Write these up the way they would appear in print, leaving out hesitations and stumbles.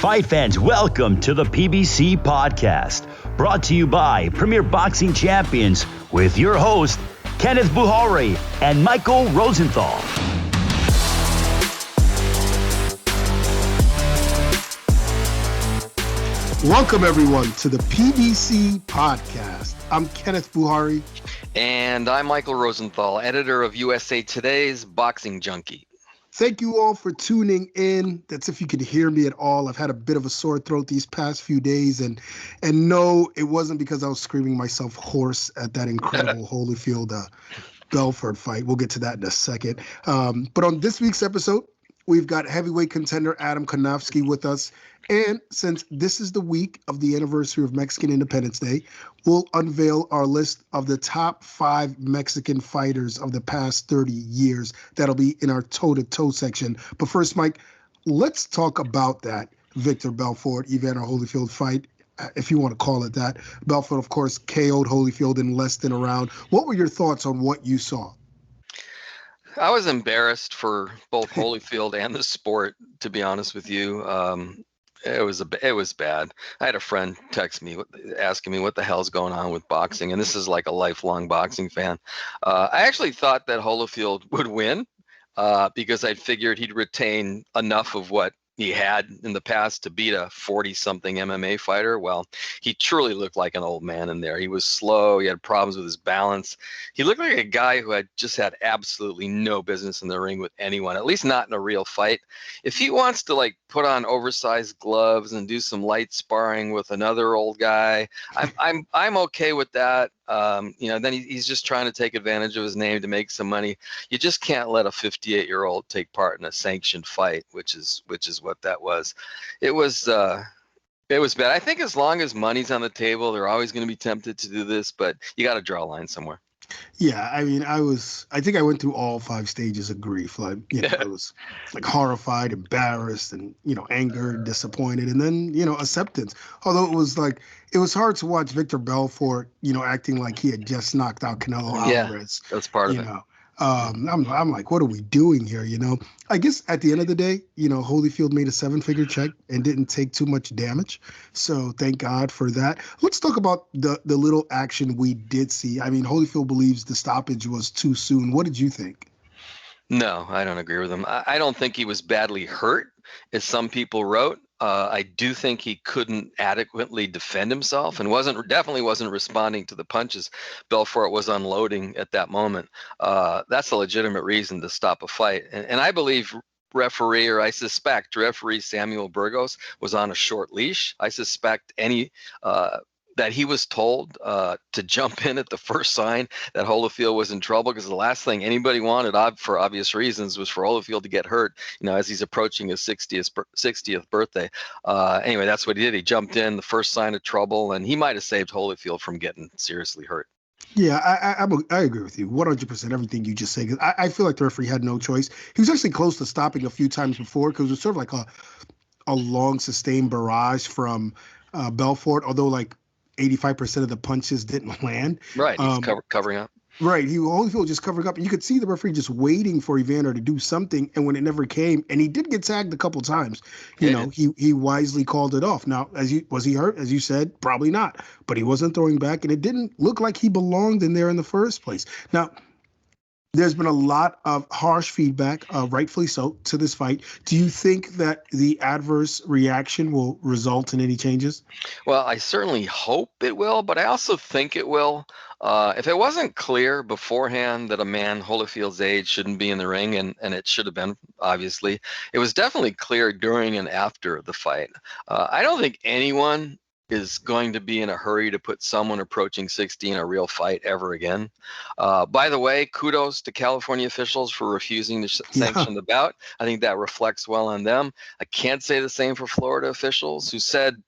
Fight fans, welcome to the PBC Podcast, brought to you by Premier Boxing Champions with your host, Kenneth Bouhairie and Michael Rosenthal. Welcome, everyone, to the PBC Podcast. I'm Kenneth Bouhairie. And I'm Michael Rosenthal, editor of USA Today's Boxing Junkie. Thank you all for tuning in. That's if you can hear me at all. I've had a bit of a sore throat these past few days, and no, it wasn't because I was screaming myself hoarse at that incredible Holyfield-Belfort fight. We'll get to that in a second. But on this week's episode, we've got heavyweight contender Adam Kownacki with us. And since this is the week of the anniversary of Mexican Independence Day, we'll unveil our list of the top 5 Mexican fighters of the past 30 years. That'll be in our toe-to-toe section. But first, Mike, let's talk about that Victor Belfort, Evander Holyfield fight, if you want to call it that. Belfort, of course, KO'd Holyfield in less than a round. What were your thoughts on what you saw? I was embarrassed for both Holyfield and the sport, to be honest with you. It was bad. I had a friend text me asking me what the hell's going on with boxing, and this is like a lifelong boxing fan. I actually thought that Holyfield would win because I figured he'd retain enough of what he had in the past to beat a 40-something MMA fighter. Well, he truly looked like an old man in there. He was slow. He had problems with his balance. He looked like a guy who had just had absolutely no business in the ring with anyone, at least not in a real fight. If he wants to put on oversized gloves and do some light sparring with another old guy, I'm okay with that. Then he's just trying to take advantage of his name to make some money. You just can't let a 58-year-old take part in a sanctioned fight, which is what that was. It was bad. I think as long as money's on the table, they're always going to be tempted to do this, but you got to draw a line somewhere. Yeah, I mean, I think I went through all 5 stages of grief. I was horrified, embarrassed, and, angered, disappointed, and then, acceptance. Although it was hard to watch Victor Belfort, acting like he had just knocked out Canelo Alvarez. Yeah, that's part of it. I'm like, what are we doing here? I guess at the end of the day, Holyfield made a 7-figure check and didn't take too much damage. So thank God for that. Let's talk about the little action we did see. I mean, Holyfield believes the stoppage was too soon. What did you think? No, I don't agree with him. I don't think he was badly hurt, as some people wrote. I do think he couldn't adequately defend himself and definitely wasn't responding to the punches Belfort was unloading at that moment. That's a legitimate reason to stop a fight. And I believe I suspect referee Samuel Burgos was on a short leash. I suspect that he was told to jump in at the first sign that Holyfield was in trouble, because the last thing anybody wanted, for obvious reasons, was for Holyfield to get hurt, as he's approaching his 60th birthday. Anyway, that's what he did. He jumped in the first sign of trouble, and he might have saved Holyfield from getting seriously hurt. Yeah, I agree with you 100%. Everything you just said. I feel like the referee had no choice. He was actually close to stopping a few times before, because it was sort of like a long sustained barrage from Belfort, although 85% of the punches didn't land. Right, he's covering up. Right, Holyfield just covering up. And you could see the referee just waiting for Evander to do something, and when it never came, and he did get tagged a couple times, he wisely called it off. Now, was he hurt? As you said, probably not. But he wasn't throwing back, and it didn't look like he belonged in there in the first place. Now, there's been a lot of harsh feedback, rightfully so, to this fight. Do you think that the adverse reaction will result in any changes? Well, I certainly hope it will, but I also think it will. If it wasn't clear beforehand that a man Holyfield's age shouldn't be in the ring, and it should have been, obviously, it was definitely clear during and after the fight. I don't think anyone is going to be in a hurry to put someone approaching 60 in a real fight ever again. By the way, kudos to California officials for refusing to sanction the bout. I think that reflects well on them. I can't say the same for Florida officials, who said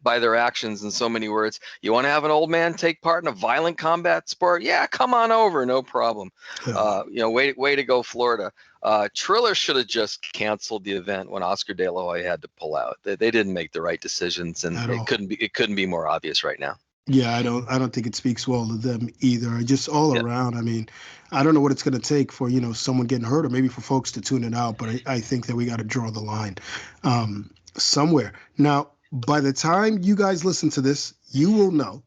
by their actions in so many words, you want to have an old man take part in a violent combat sport? Yeah, come on over, no problem. Way to go, Florida. Triller should have just canceled the event when Oscar De La Hoya had to pull out. They didn't make the right decisions, and it couldn't be more obvious right now. Yeah, I don't think it speaks well to them either. Just all around. I mean, I don't know what it's going to take for, someone getting hurt, or maybe for folks to tune it out, but I think that we got to draw the line. somewhere. Now, by the time you guys listen to this, you will know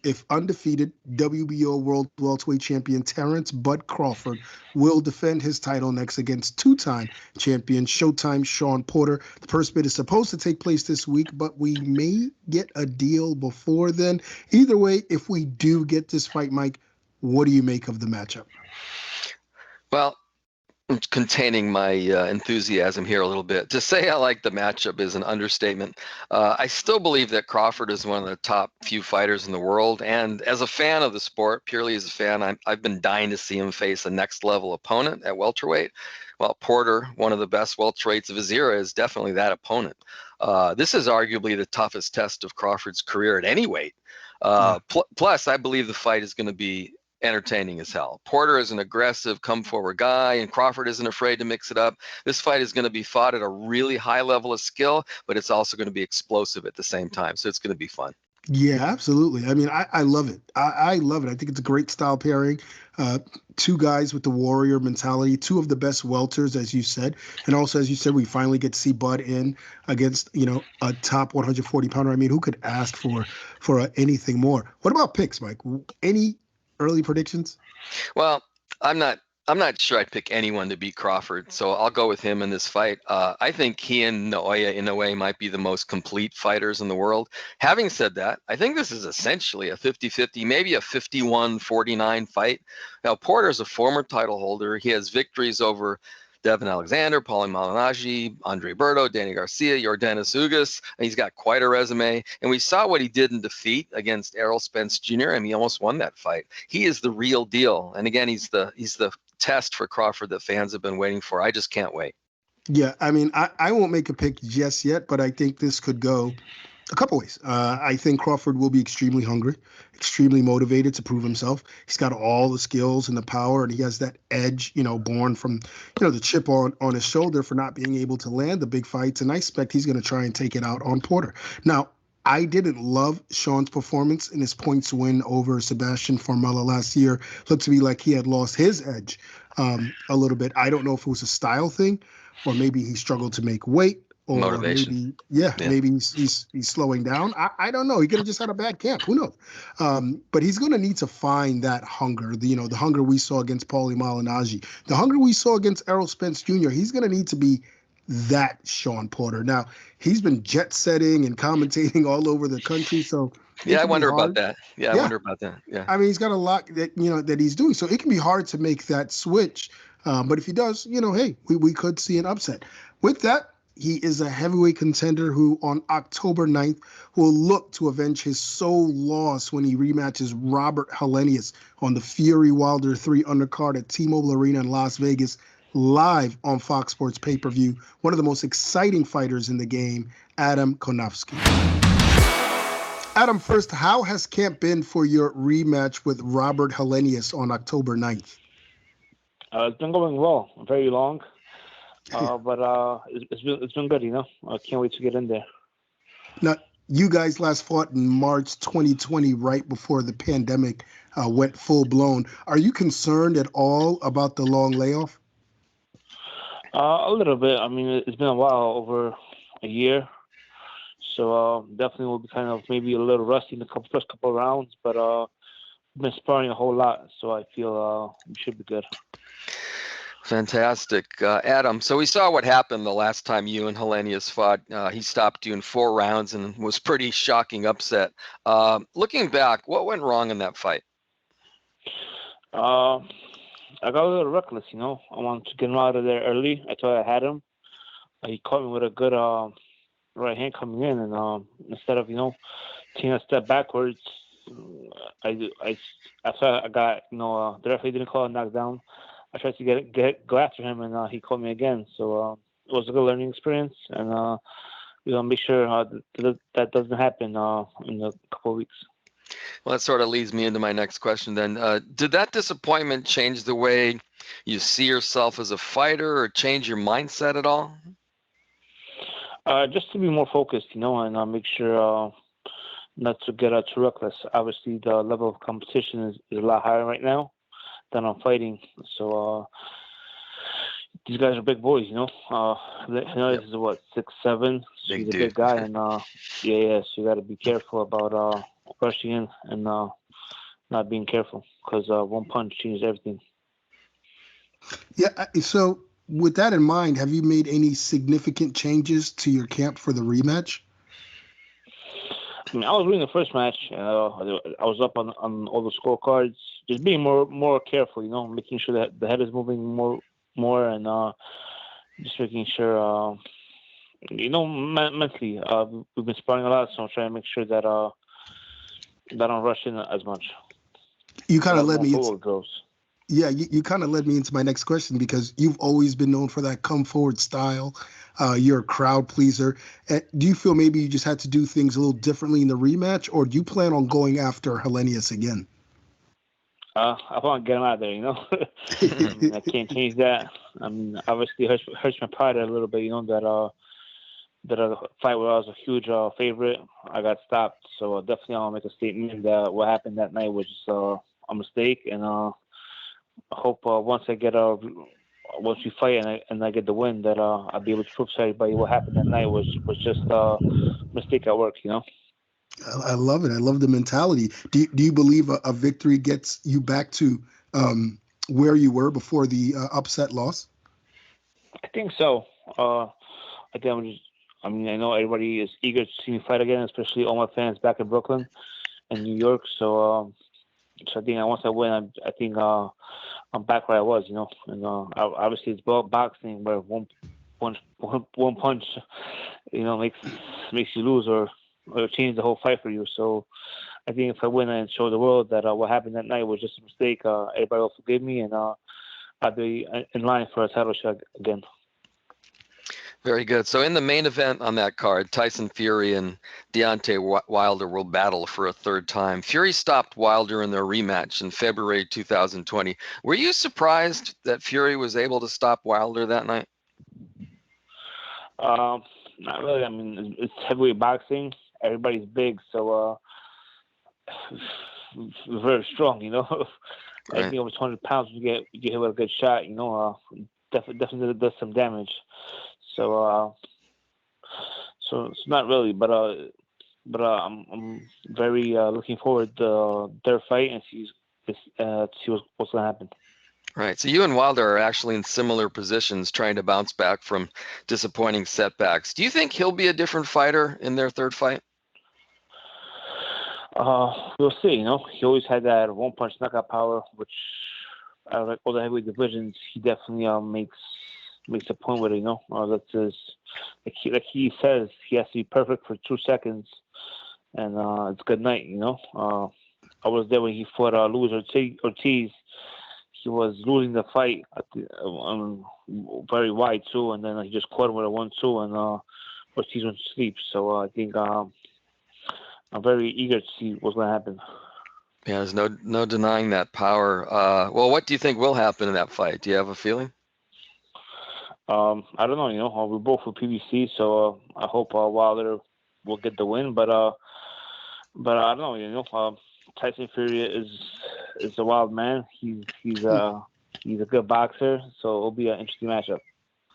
if undefeated WBO World Welterweight Champion Terrence Bud Crawford will defend his title next against two-time champion Showtime Shawn Porter. The purse bid is supposed to take place this week, but we may get a deal before then. Either way, if we do get this fight, Mike, what do you make of the matchup? Well, I'm containing my enthusiasm here a little bit. To say I like the matchup is an understatement. I still believe that Crawford is one of the top few fighters in the world. And as a fan of the sport, purely as a fan, I've been dying to see him face a next level opponent at welterweight. Well, Porter, one of the best welterweights of his era, is definitely that opponent. This is arguably the toughest test of Crawford's career at any weight. Plus, I believe the fight is going to be entertaining as hell. Porter is an aggressive, come-forward guy, and Crawford isn't afraid to mix it up. This fight is going to be fought at a really high level of skill, but it's also going to be explosive at the same time, so it's going to be fun. Yeah, absolutely. I mean, I love it. I love it. I think it's a great style pairing. Two guys with the warrior mentality, two of the best welters, as you said. And also, as you said, we finally get to see Bud in against, a top 140-pounder. I mean, who could ask for anything more? What about picks, Mike? Any early predictions? Well, I'm not sure I'd pick anyone to beat Crawford, so I'll go with him in this fight. I think he and Naoya Inoue might be the most complete fighters in the world. Having said that, I think this is essentially a 50-50, maybe a 51-49 fight. Now, Porter's a former title holder. He has victories over Devin Alexander, Paulie Malignaggi, Andre Berto, Danny Garcia, Yordenis Ugas. He's got quite a resume. And we saw what he did in defeat against Errol Spence Jr., and he almost won that fight. He is the real deal. And again, he's the test for Crawford that fans have been waiting for. I just can't wait. Yeah, I mean, I won't make a pick just yet, but I think this could go a couple ways. I think Crawford will be extremely hungry, extremely motivated to prove himself. He's got all the skills and the power, and he has that edge, born from, the chip on his shoulder for not being able to land the big fights. And I expect he's going to try and take it out on Porter. Now, I didn't love Shawn's performance in his points win over Sebastian Formella last year. Looked to me like he had lost his edge a little bit. I don't know if it was a style thing or maybe he struggled to make weight. Or motivation. Maybe he's slowing down. I don't know. He could have just had a bad camp. Who knows? But he's going to need to find that hunger. The hunger we saw against Paulie Malignaggi, the hunger we saw against Errol Spence Jr. He's going to need to be that Shawn Porter. Now he's been jet setting and commentating all over the country. So I wonder about that. I wonder about that. Yeah. I mean, he's got a lot that that he's doing. So it can be hard to make that switch. But if he does, hey, we could see an upset. With that, he is a heavyweight contender who on October 9th will look to avenge his sole loss when he rematches Robert Helenius on the Fury Wilder 3 undercard at T-Mobile Arena in Las Vegas, live on Fox Sports pay-per-view. One of the most exciting fighters in the game, Adam Kownacki. Adam, first, how has camp been for your rematch with Robert Helenius on October 9th? It's been going well, very long. But it's been good, I can't wait to get in there. Now, you guys last fought in March 2020, right before the pandemic went full blown. Are you concerned at all about the long layoff? A little bit. I mean, it's been a while, over a year. So definitely will be kind of maybe a little rusty in the first couple of rounds, but been sparring a whole lot, so I feel we should be good. Fantastic. Adam, so we saw what happened the last time you and Helenius fought. He stopped you in 4 rounds and was pretty shocking upset. Looking back, what went wrong in that fight? I got a little reckless, I wanted to get him out of there early. I thought I had him. He caught me with a good right hand coming in, and instead of, taking a step backwards, I thought I got, the referee didn't call a knockdown. I tried to go after him, and he caught me again. So it was a good learning experience, and make sure that doesn't happen in a couple of weeks. Well, that sort of leads me into my next question then. Did that disappointment change the way you see yourself as a fighter or change your mindset at all? Just to be more focused, and make sure not to get too reckless. Obviously, the level of competition is a lot higher right now than I'm fighting. So these guys are big boys, you know. This is what 6'7". So Big he's a dude. big guy, and So you got to be careful about rushing in and not being careful because one punch changes everything. Yeah. So with that in mind, have you made any significant changes to your camp for the rematch? I mean, I was winning the first match. I was up on all the scorecards, just being more careful, you know, making sure that the head is moving more, and just making sure, mentally. We've been sparring a lot, so I'm trying to make sure that I don't rush in as much. You kind of led me. Drills. Yeah, you kind of led me into my next question because you've always been known for that come forward style. You're a crowd pleaser. Do you feel maybe you just had to do things a little differently in the rematch, or do you plan on going after Helenius again? I want to get him out of there, you know. I can't change that. I mean, obviously it hurts my pride a little bit, you know, that a fight where I was a huge favorite, I got stopped. So definitely I'll make a statement that what happened that night was just a mistake, and I hope once we fight and I get the win, that I'll be able to prove to everybody what happened that night was just a mistake at work, you know. I love it. I love the mentality. Do you believe a victory gets you back to where you were before the upset loss? I think so. I know everybody is eager to see me fight again, especially all my fans back in Brooklyn and New York. So I think once I win, I think I'm back where I was, you know. And obviously it's boxing where one punch, you know, makes you lose or change the whole fight for you. So I think if I win and show the world that what happened that night was just a mistake, everybody will forgive me, and I'll be in line for a title shot again. Very good. So in the main event on that card, Tyson Fury and Deontay Wilder will battle for a third time. Fury stopped Wilder in their rematch in February 2020. Were you surprised that Fury was able to stop Wilder that night? Not really. I mean, it's heavyweight boxing. Everybody's big, so very strong, you know. Right. Anything over 200 pounds, you get hit with a good shot, you know. Definitely does some damage. So it's not really, but I'm very looking forward to their fight and see what's gonna happen. Right. So you and Wilder are actually in similar positions, trying to bounce back from disappointing setbacks. Do you think he'll be a different fighter in their third fight? We'll see. You know, he always had that one punch knockout power, which out of like all the heavyweight divisions, he definitely makes a point with it, you know. That's his, like he says, he has to be perfect for 2 seconds, and it's good night, you know. I was there when he fought Luis Ortiz. He was losing the fight very wide too, and then he just caught him with a 1-2, and Ortiz went to sleep. So I think I'm very eager to see what's going to happen. Yeah, there's no denying that power. Well, what do you think will happen in that fight? Do you have a feeling? I don't know. You know, we're both with PBC, so I hope Wilder will get the win. But I don't know. You know, Tyson Fury is a wild man. He's a good boxer, so it'll be an interesting matchup.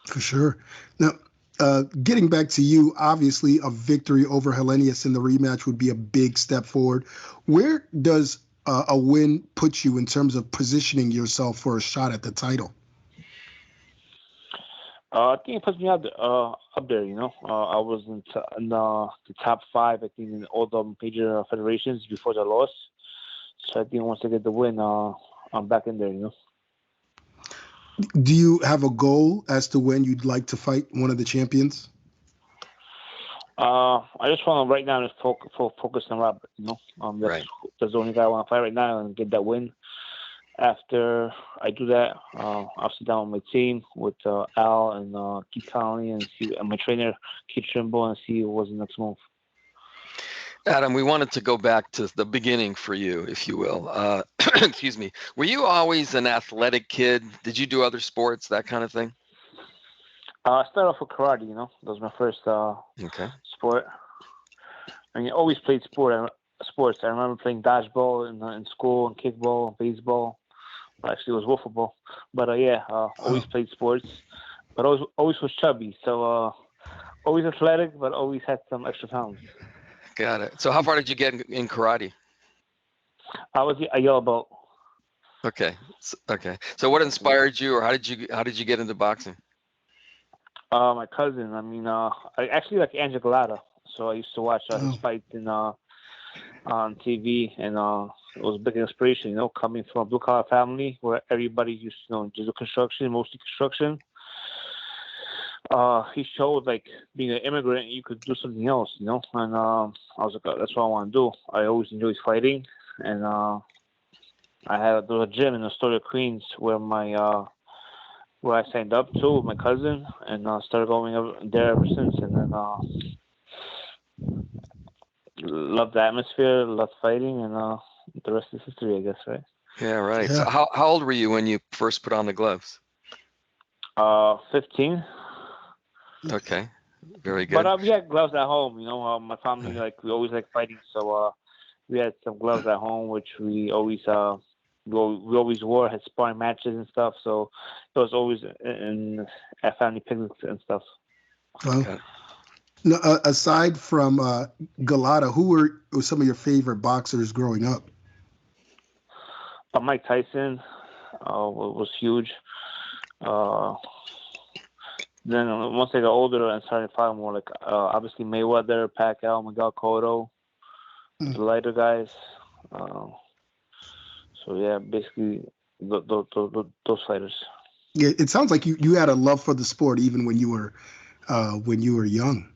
For sure. Now, getting back to you, obviously a victory over Helenius in the rematch would be a big step forward. Where does a win put you in terms of positioning yourself for a shot at the title? I think it puts me up there. You know, I was in the top 5, I think, in all the major federations before the loss. So I think once I get the win, I'm back in there. You know. Do you have a goal as to when you'd like to fight one of the champions? I just want to right now just focus on Robert. You know, that's the only guy I want to fight right now and get that win. After I do that, I'll sit down with my team, with Al and Keith Connolly, and see my trainer Keith Trimble, and see what's the next move. Adam, we wanted to go back to the beginning for you, if you will. Excuse me. Were you always an athletic kid? Did you do other sports, that kind of thing? I started off with karate. You know, that was my first sport. I mean, I always played sports. I remember playing dodgeball in school, and kickball, baseball. Actually, it was wiffle, but always played sports, but always was chubby. So always athletic, but always had some extra pounds. Got it. So how far did you get in karate? I was a yellow belt. Okay. So what inspired you, or how did you get into boxing? My cousin. I mean, I actually like Angel Galata, so I used to watch his fights on TV, and it was a big inspiration. You know, coming from a blue collar family where everybody used to do construction, mostly construction. He showed like being an immigrant, you could do something else, you know. And I was like, oh, that's what I want to do. I always enjoyed fighting, and there was a gym in Astoria, Queens, where where I signed up to with my cousin, and started going up there ever since. And then loved the atmosphere, loved fighting, and the rest is history, I guess, right? Yeah, right. Yeah. So how old were you when you first put on the gloves? 15. Okay, very good. But we had gloves at home, you know. My family, we always like fighting, so we had some gloves at home, which we always wore, had sparring matches and stuff. So it was always at family picnics and stuff. Well, Okay. no, aside from Galata, who were some of your favorite boxers growing up? Mike Tyson was huge. Then once I got older and started fighting more, obviously Mayweather, Pacquiao, Miguel Cotto, the lighter guys. So yeah, basically those fighters. Yeah, it sounds like you had a love for the sport even when you were young.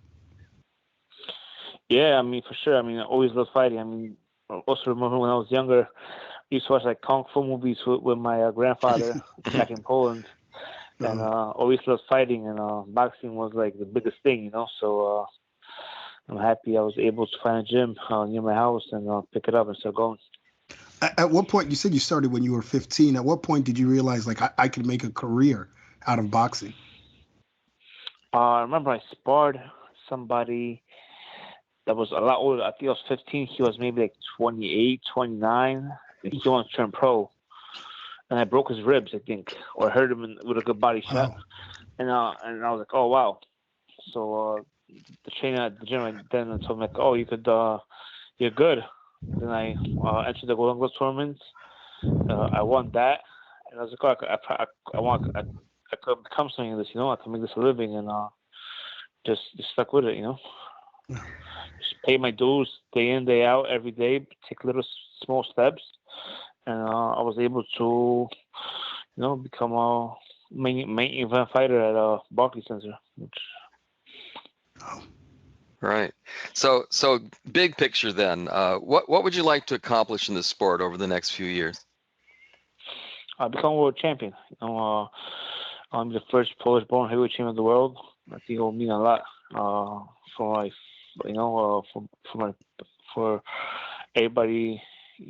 Yeah, I mean, for sure. I mean, I always loved fighting. I mean, I also remember when I was younger, I used to watch like kung fu movies with my grandfather back in Poland. And always loved fighting, and boxing was like the biggest thing, you know. So I'm happy I was able to find a gym near my house and pick it up and start going. At what point, you said you started when you were 15. At what point did you realize like I could make a career out of boxing? I remember I sparred somebody that was a lot older. I think I was 15. He was maybe like 28, 29. And he wanted to turn pro. And I broke his ribs, I think, or hurt him with a good body shot. And I was like, oh, wow. So the trainer at the gym then told me, like, oh, you're good. Then I entered the Golden Glove tournaments. I won that. And I was like, oh, I could become something in this, you know. I could make this a living, and just stuck with it, you know. Just pay my dues day in, day out, every day, take little small steps. And I was able to, you know, become a main event fighter at Barclays Center. Right. So big picture then. What would you like to accomplish in this sport over the next few years? Become world champion. You know, I'm the first Polish-born heavyweight champion of the world. I think it will mean a lot for my, you know, for everybody.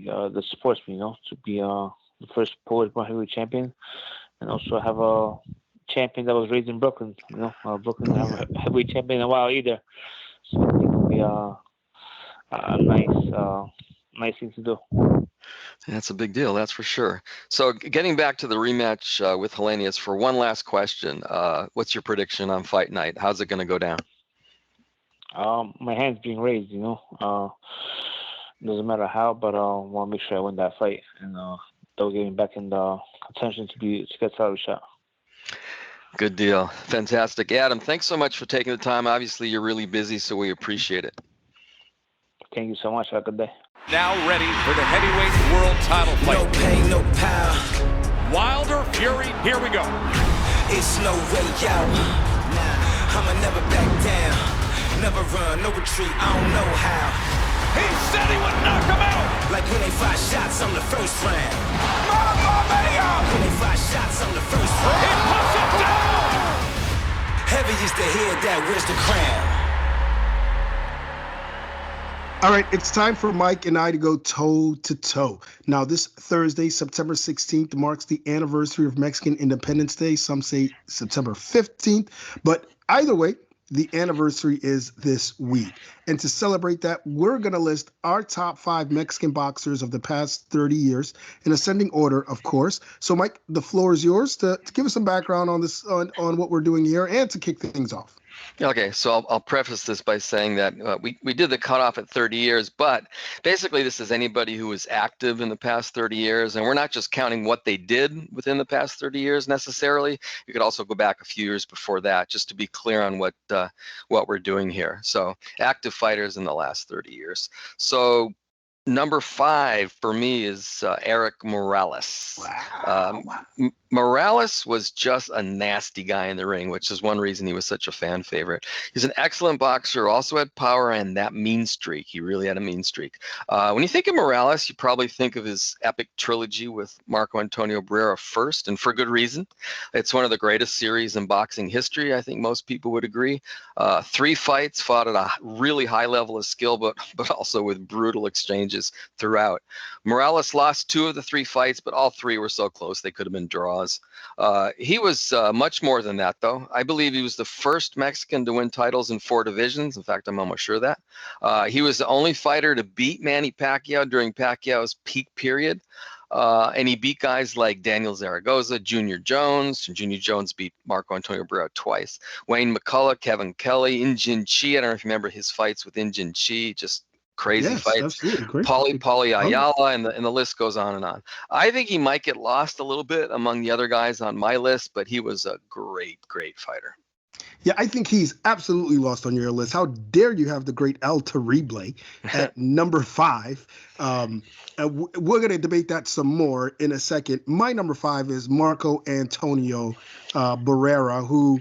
That supports me, you know, to be the first Polish-born heavyweight champion, and also have a champion that was raised in Brooklyn. You know, Brooklyn didn't have a heavyweight champion in a while either, so I think it'll be a nice thing to do. That's a big deal, that's for sure. So getting back to the rematch with Helenius for one last question, what's your prediction on fight night? How's it going to go down? My hand's being raised, you know. Doesn't matter how, but I want to make sure I win that fight, and they'll get me back in the contention to get salary shot. Good deal. Fantastic. Adam, thanks so much for taking the time. Obviously, you're really busy, so we appreciate it. Thank you so much. Have a good day. Now ready for the heavyweight world title fight. No pain, no power. Wilder, Fury, here we go. It's no way out. I'ma never back down. Never run, no retreat, I don't know how. He said he would knock him out. Like when they fire shots on the first round. Mamma mia! When they fire shots on the first round. He puts him down. Heavy is the head that wears the crown. All right, it's time for Mike and I to go toe to toe. Now, this Thursday, September 16th, marks the anniversary of Mexican Independence Day. Some say September 15th, but either way, the anniversary is this week. And to celebrate that, we're going to list our top 5 Mexican boxers of the past 30 years in ascending order, of course. So, Mike, the floor is yours to give us some background on this, on what we're doing here, and to kick things off. Okay, so I'll preface this by saying that we did the cutoff at 30 years, but basically this is anybody who was active in the past 30 years, and we're not just counting what they did within the past 30 years necessarily. You could also go back a few years before that, just to be clear on what we're doing here. So active fighters in the last 30 years. So number 5 for me is Eric Morales. Wow. Morales was just a nasty guy in the ring, which is one reason he was such a fan favorite. He's an excellent boxer, also had power and that mean streak. He really had a mean streak. When you think of Morales, you probably think of his epic trilogy with Marco Antonio Barrera first, and for good reason. It's one of the greatest series in boxing history. I think most people would agree. 3 fights, fought at a really high level of skill, but also with brutal exchanges throughout. Morales lost 2 of the 3 fights, but all 3 were so close they could have been draws. He was much more than that, though. I believe he was the first Mexican to win titles in 4 divisions. In fact, I'm almost sure of that. He was the only fighter to beat Manny Pacquiao during Pacquiao's peak period. And he beat guys like Daniel Zaragoza, Junior Jones. Junior Jones beat Marco Antonio Barrera twice. Wayne McCullough, Kevin Kelly, Injin Chi. I don't know if you remember his fights with Injin Chi. Just crazy fights. Paulie Ayala, and the list goes on and on. I think he might get lost a little bit among the other guys on my list, but he was a great fighter. Yeah, I think he's absolutely lost on your list. How dare you have the great El Terrible at number 5? We're going to debate that some more in a second. My number 5 is Marco Antonio Barrera, who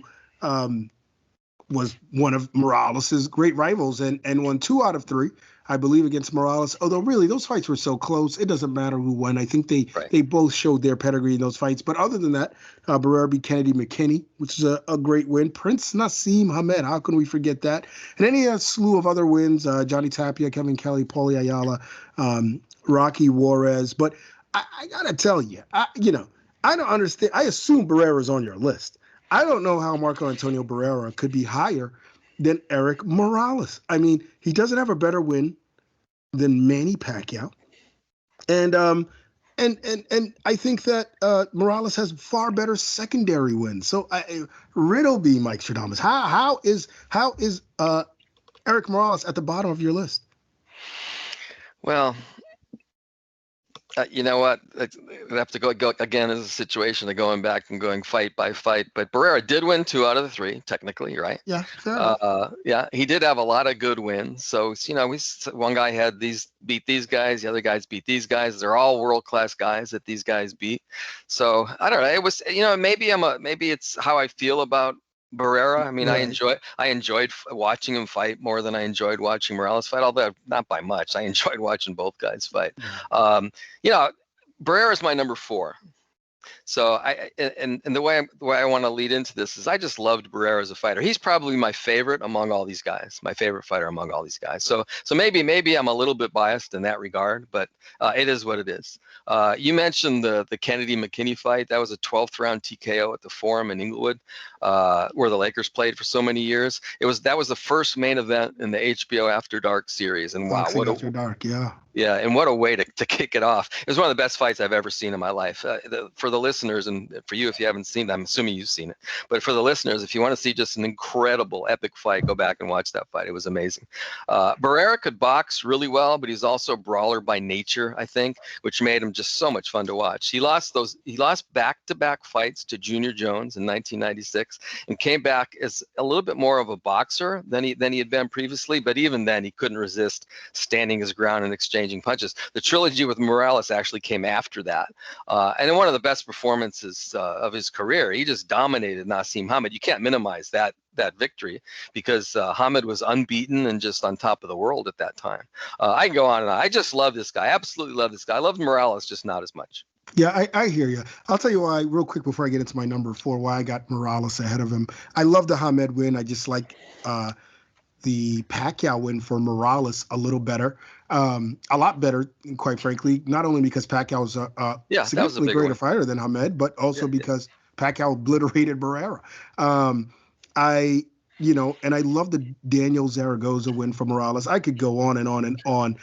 was one of Morales' great rivals and won 2 out of 3, I believe, against Morales. Although really those fights were so close, it doesn't matter who won. I think they both showed their pedigree in those fights. But other than that, Barrera beat Kennedy McKinney, which is a great win. Prince Nassim Hamed, how can we forget that? And then he has a slew of other wins, Johnny Tapia, Kevin Kelly, Paulie Ayala, Rocky Juarez. But I got to tell you, I don't understand. I assume Barrera's on your list. I don't know how Marco Antonio Barrera could be higher than Eric Morales. I mean, he doesn't have a better win than Manny Pacquiao. And I think that Morales has far better secondary wins. So riddle me, Mike Stradamus. How is Eric Morales at the bottom of your list? Well, you know what? We have to go again as a situation of going back and going fight by fight. But Barrera did win 2 out of the 3, technically, right? Yeah. Yeah, he did have a lot of good wins. So one guy had beat these guys, the other guys beat these guys. They're all world class guys that these guys beat. So I don't know. It was maybe it's how I feel about Barrera. I mean, right. I enjoyed watching him fight more than I enjoyed watching Morales fight, although not by much. I enjoyed watching both guys fight. Barrera is my number 4. So the way I want to lead into this is I just loved Barrera as a fighter. He's probably my favorite among all these guys, my favorite fighter among all these guys. So maybe I'm a little bit biased in that regard, but it is what it is. You mentioned the Kennedy McKinney fight. That was a 12th round TKO at the Forum in Inglewood, where the Lakers played for so many years. That was the first main event in the HBO After Dark series, and wow, After Dark, yeah. Yeah, and what a way to kick it off. It was one of the best fights I've ever seen in my life. For the listeners, and for you, if you haven't seen it, I'm assuming you've seen it. But for the listeners, if you want to see just an incredible, epic fight, go back and watch that fight. It was amazing. Barrera could box really well, but he's also a brawler by nature, I think, which made him just so much fun to watch. He lost back-to-back fights to Junior Jones in 1996 and came back as a little bit more of a boxer than he had been previously. But even then, he couldn't resist standing his ground and exchanging punches. The trilogy with Morales actually came after that. And in one of the best performances of his career, he just dominated Nassim Hamed. You can't minimize that victory because Hamed was unbeaten and just on top of the world at that time. I can go on and on. I just love this guy. Absolutely love this guy. I love Morales, just not as much. Yeah, I hear you. I'll tell you why, real quick, before I get into my number 4, why I got Morales ahead of him. I love the Hamed win. I just like the Pacquiao win for Morales a little better. A lot better, quite frankly, not only because Pacquiao was a significantly greater fighter than Hamed, but also because Pacquiao obliterated Barrera. and I love the Daniel Zaragoza win for Morales. I could go on and on and on,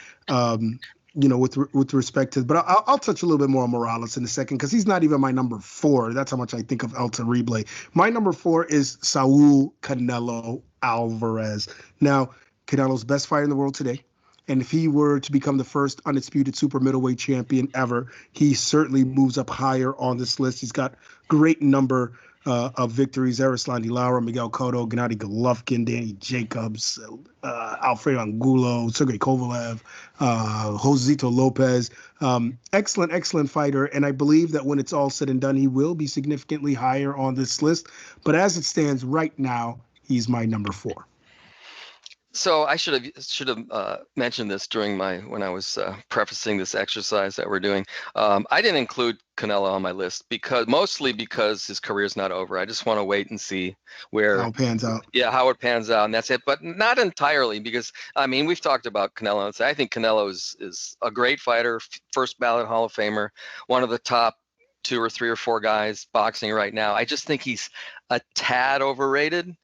with respect to, but I'll touch a little bit more on Morales in a second because he's not even my number 4. That's how much I think of El Terrible. My number 4 is Saul Canelo Alvarez. Now, Canelo's best fighter in the world today. And if he were to become the first undisputed super middleweight champion ever, he certainly moves up higher on this list. He's got great number of victories: Erislandy Lara, Miguel Cotto, Gennady Golovkin, Danny Jacobs, Alfredo Angulo, Sergey Kovalev, Josito Lopez. Excellent fighter. And I believe that when it's all said and done, he will be significantly higher on this list. But as it stands right now, he's my number 4. So I should have mentioned this during when I was prefacing this exercise that we're doing. I didn't include Canelo on my list mostly because his career is not over. I just want to wait and see how it pans out. Yeah, how it pans out, and that's it. But not entirely, because we've talked about Canelo. And I think Canelo is a great fighter, first ballot Hall of Famer, one of the top 2 or 3 or 4 guys boxing right now. I just think he's a tad overrated.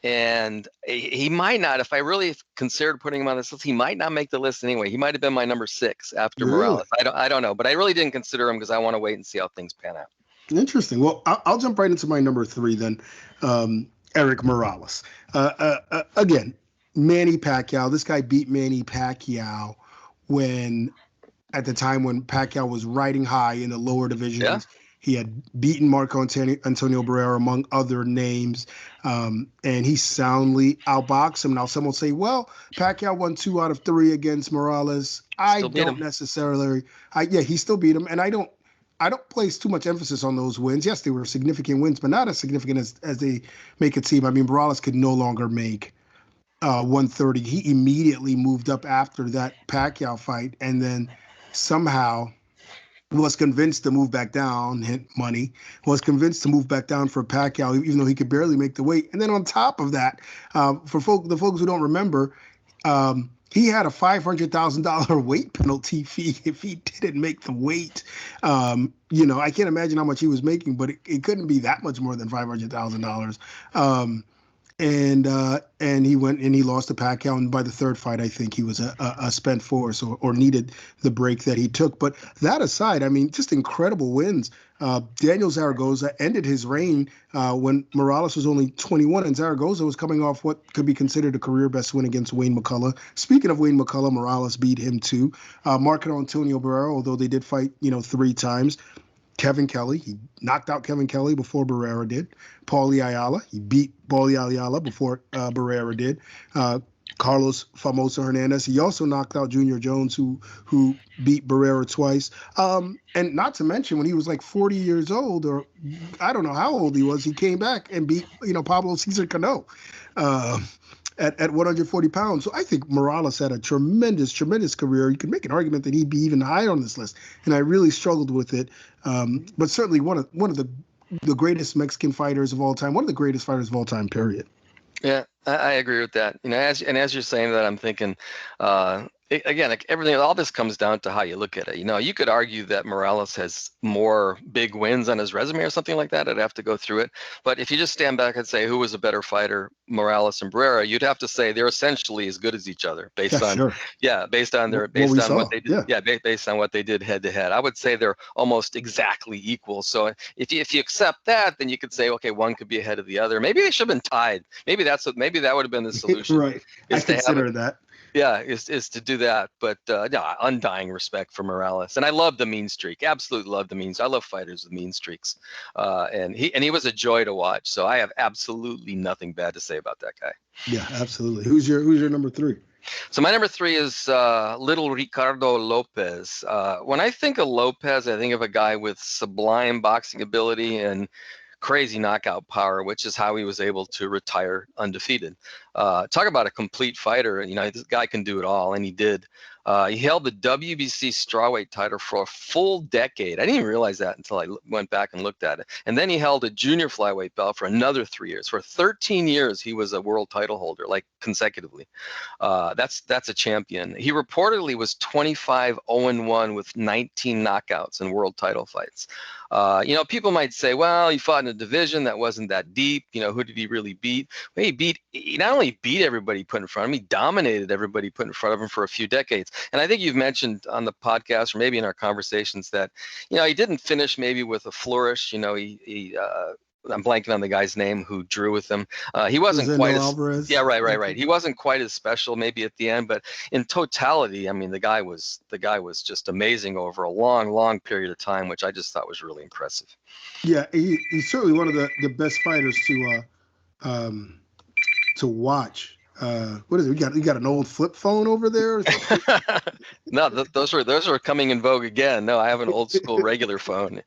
And he might not, if I really considered putting him on this list, he might not make the list anyway. He might have been my number 6 after Morales. I don't know, but I really didn't consider him because I want to wait and see how things pan out. Interesting. Well, I'll jump right into my number 3 then. Eric Morales. Again, Manny Pacquiao. This guy beat Manny Pacquiao at the time when Pacquiao was riding high in the lower divisions. Yeah. He had beaten Marco Antonio Barrera, among other names, and he soundly outboxed him. Now, some will say, well, Pacquiao won 2 out of 3 against Morales. I don't necessarily. He still beat him, and I don't place too much emphasis on those wins. Yes, they were significant wins, but not as significant as they make it seem. Morales could no longer make 130. He immediately moved up after that Pacquiao fight, and then somehow was convinced to move back down, hint money, was convinced to move back down for Pacquiao, even though he could barely make the weight. And then on top of that, for the folks who don't remember, he had a $500,000 weight penalty fee if he didn't make the weight. I can't imagine how much he was making, but it couldn't be that much more than $500,000. And he went and he lost to Pacquiao, and by the third fight, I think he was a spent force or needed the break that he took. But that aside, just incredible wins. Daniel Zaragoza ended his reign when Morales was only 21, and Zaragoza was coming off what could be considered a career best win against Wayne McCullough. Speaking of Wayne McCullough, Morales beat him too. Marco Antonio Barrera, although they did fight, 3 times. Kevin Kelly, he knocked out Kevin Kelly before Barrera did. Paulie Ayala, he beat Paulie Ayala before Barrera did. Carlos Famoso Hernandez, he also knocked out Junior Jones, who beat Barrera twice. And not to mention, when he was like 40 years old, or I don't know how old he was, he came back and beat Pablo Cesar Cano at 140 pounds. So I think Morales had a tremendous career. You could make an argument that he'd be even higher on this list, and I really struggled with it. But certainly one of the greatest Mexican fighters of all time, one of the greatest fighters of all time, period. Yeah, I agree with that. As you're saying that, I'm thinking, again, everything, all this comes down to how you look at it. You could argue that Morales has more big wins on his resume or something like that. I'd have to go through it. But if you just stand back and say who was a better fighter, Morales and Barrera, you'd have to say they're essentially as good as each other based on what they did. Yeah, based on what they did head to head. I would say they're almost exactly equal. So if you accept that, then you could say, okay, one could be ahead of the other. Maybe they should have been tied. Maybe that would have been the solution. Right. I consider that. Yeah, is to do that. But undying respect for Morales, and I love the mean streak. Absolutely love the means. I love fighters with mean streaks, and he was a joy to watch. So I have absolutely nothing bad to say about that guy. Yeah, absolutely. Who's your number 3? So my number 3 is little Ricardo Lopez. When I think of Lopez, I think of a guy with sublime boxing ability and crazy knockout power, which is how he was able to retire undefeated. Talk about a complete fighter. This guy can do it all, and he did. He held the WBC strawweight title for a full decade. I didn't even realize that until I went back and looked at it. And then he held a junior flyweight belt for another 3 years. For 13 years, he was a world title holder, like consecutively. That's a champion. He reportedly was 25-0-1 with 19 knockouts in world title fights. People might say, well, he fought in a division that wasn't that deep. Who did he really beat? Well, he not only beat everybody put in front of him, he dominated everybody put in front of him for a few decades. And I think you've mentioned on the podcast, or maybe in our conversations, that, he didn't finish maybe with a flourish. I'm blanking on the guy's name who drew with him. He wasn't quite as Alvarez. Yeah, right. He wasn't quite as special maybe at the end, but in totality, I mean, the guy was just amazing over a long period of time, which I just thought was really impressive. Yeah, he's certainly one of the best fighters to watch. What is it? You got an old flip phone over there? Or something? No, those are coming in vogue again. No, I have an old school regular phone.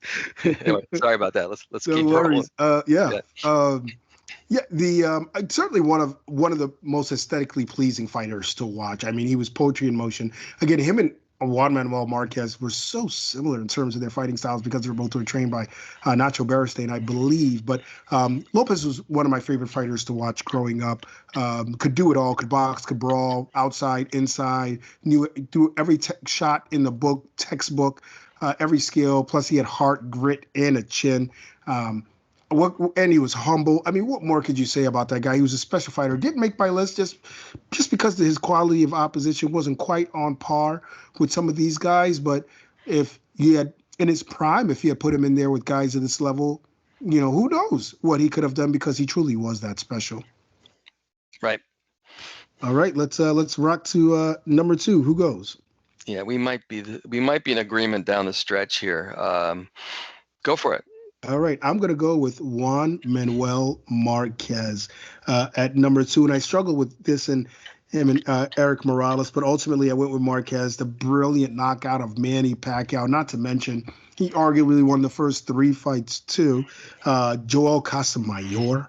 Anyway, sorry about that. Let's no keep worries. rolling. Certainly one of the most aesthetically pleasing fighters to watch. I mean, he was poetry in motion. Again, him and Juan Manuel Marquez were so similar in terms of their fighting styles because they were both trained by Nacho Beristain, I believe. But Lopez was one of my favorite fighters to watch growing up. Could do it all, could box, could brawl, outside, inside, threw every shot in the textbook, every skill. Plus he had heart, grit, and a chin. And he was humble. I mean, what more could you say about that guy? He was a special fighter. Didn't make my list just because his quality of opposition wasn't quite on par with some of these guys. But if he had, in his prime, if he had put him in there with guys at this level, who knows what he could have done, because he truly was that special. Right. All right, let's rock to number 2. Who goes? Yeah, we might be in agreement down the stretch here. Go for it. All right, I'm going to go with Juan Manuel Marquez at number 2. And I struggled with this and him and Eric Morales, but ultimately I went with Marquez, the brilliant knockout of Manny Pacquiao. Not to mention, he arguably won the first 3 fights too. Joel Casamayor,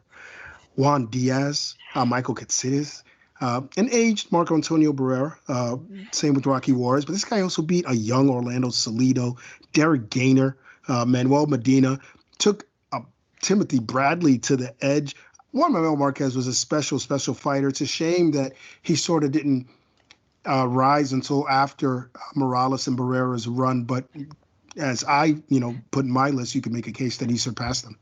Juan Diaz, Michael Katsidis, and aged Marco Antonio Barrera. Same with Rocky Juarez. But this guy also beat a young Orlando Salido, Derek Gainer, Manuel Medina, took Timothy Bradley to the edge. Juan Manuel Marquez was a special fighter. It's a shame that he sort of didn't rise until after Morales and Barrera's run. But as I, put in my list, you can make a case that he surpassed them.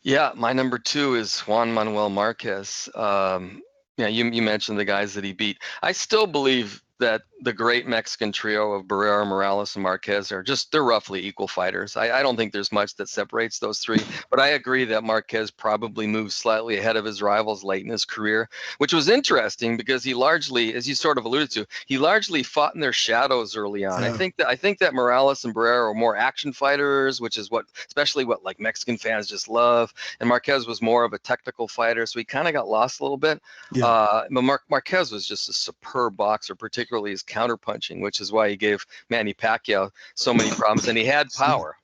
Yeah, my number 2 is Juan Manuel Marquez. You mentioned the guys that he beat. I still believe that the great Mexican trio of Barrera, Morales, and Marquez they're roughly equal fighters. I don't think there's much that separates those 3, but I agree that Marquez probably moved slightly ahead of his rivals late in his career, which was interesting because he largely, as you sort of alluded to, he largely fought in their shadows early on. Yeah. I think that Morales and Barrera are more action fighters, which is especially what like Mexican fans just love. And Marquez was more of a technical fighter, so he kind of got lost a little bit. Yeah. But Marquez was just a superb boxer, particularly his counterpunching, which is why he gave Manny Pacquiao so many problems. And he had power.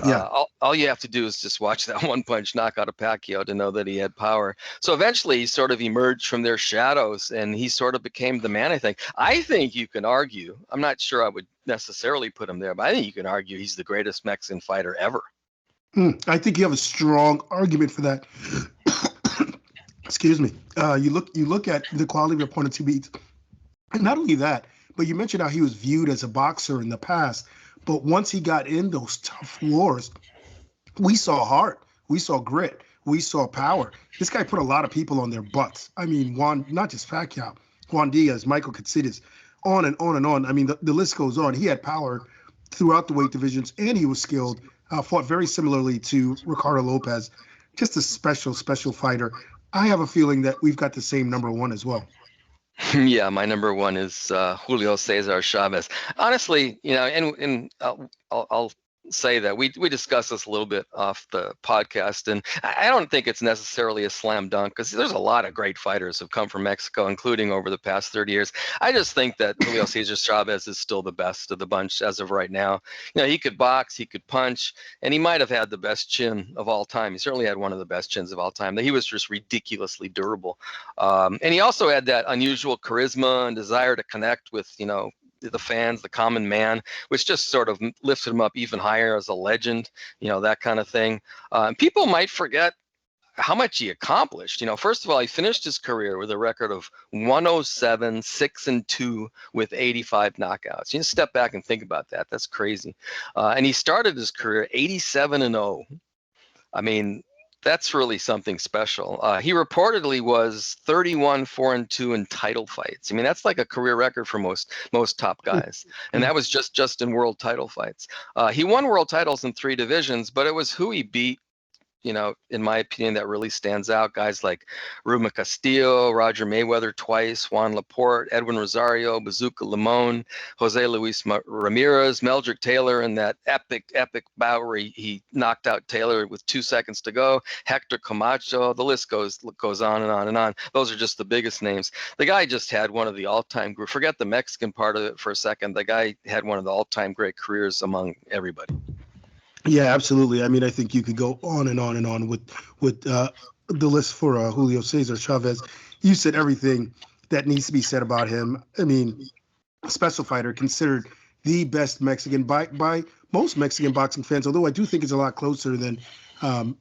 Yeah. All you have to do is just watch that one punch knockout of Pacquiao to know that he had power. So eventually he sort of emerged from their shadows and he sort of became the man, I think. I think you can argue, I'm not sure I would necessarily put him there, but I think you can argue he's the greatest Mexican fighter ever. I think you have a strong argument for that. Excuse me. You look at the quality of opponents he beats. And not only that, but you mentioned how he was viewed as a boxer in the past. But once he got in those tough wars, we saw heart, we saw grit, we saw power. This guy put a lot of people on their butts. I mean, not just Pacquiao, Juan Diaz, Michael Katsidis, on and on and on. I mean, the list goes on. He had power throughout the weight divisions, and he was skilled. Fought very similarly to Ricardo Lopez. Just a special fighter. I have a feeling that we've got the same number 1 as well. Yeah, my number 1 is Julio Cesar Chavez. Honestly, and I'll say that we discussed this a little bit off the podcast, and I don't think it's necessarily a slam dunk because there's a lot of great fighters who've come from Mexico, including over the past 30 years. I just think that Julio Cesar Chavez is still the best of the bunch as of right now. He could box, he could punch, and he might have had the best chin of all time. He certainly had one of the best chins of all time. He was just ridiculously durable, and he also had that unusual charisma and desire to connect with the fans, the common man, which just sort of lifted him up even higher as a legend, that kind of thing. People might forget how much he accomplished. First of all, he finished his career with a record of 107, 6-2 with 85 knockouts. You step back and think about that. That's crazy. And he started his career 87-0. I mean, that's really something special. He reportedly was 31-4-2 in title fights. I mean, that's like a career record for most top guys. And that was just in world title fights. He won world titles in 3 divisions, but it was who he beat, in my opinion, that really stands out. Guys like Ruben Castillo, Roger Mayweather twice, Juan Laporte, Edwin Rosario, Bazooka Limon, Jose Luis Ramirez, Meldrick Taylor, and that epic bout where he knocked out Taylor with 2 seconds to go. Hector Camacho, the list goes on and on and on. Those are just the biggest names. The guy just had one of the all-time, forget the Mexican part of it for a second. The guy had one of the all-time great careers among everybody. Yeah, absolutely. I mean, I think you could go on and on and on with the list for Julio Cesar Chavez. You said everything that needs to be said about him. I mean, special fighter, considered the best Mexican by most Mexican boxing fans, although I do think it's a lot closer than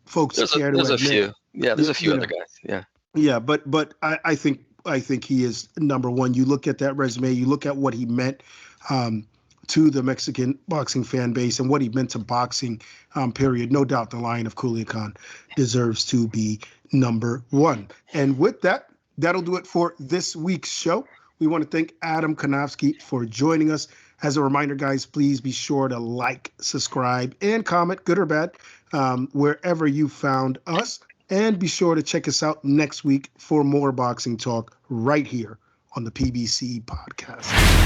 folks care to admit. There's a few. Yeah, there's a few other guys. Yeah. Yeah, but I think he is number one. You look at that resume, you look at what he meant to the Mexican boxing fan base and what he meant to boxing, period. No doubt the Lion of Culiacan deserves to be number one. And with that, that'll do it for this week's show. We want to thank Adam Kownacki for joining us. As a reminder, guys, please be sure to like, subscribe, and comment, good or bad, wherever you found us. And be sure to check us out next week for more boxing talk right here on the PBC Podcast.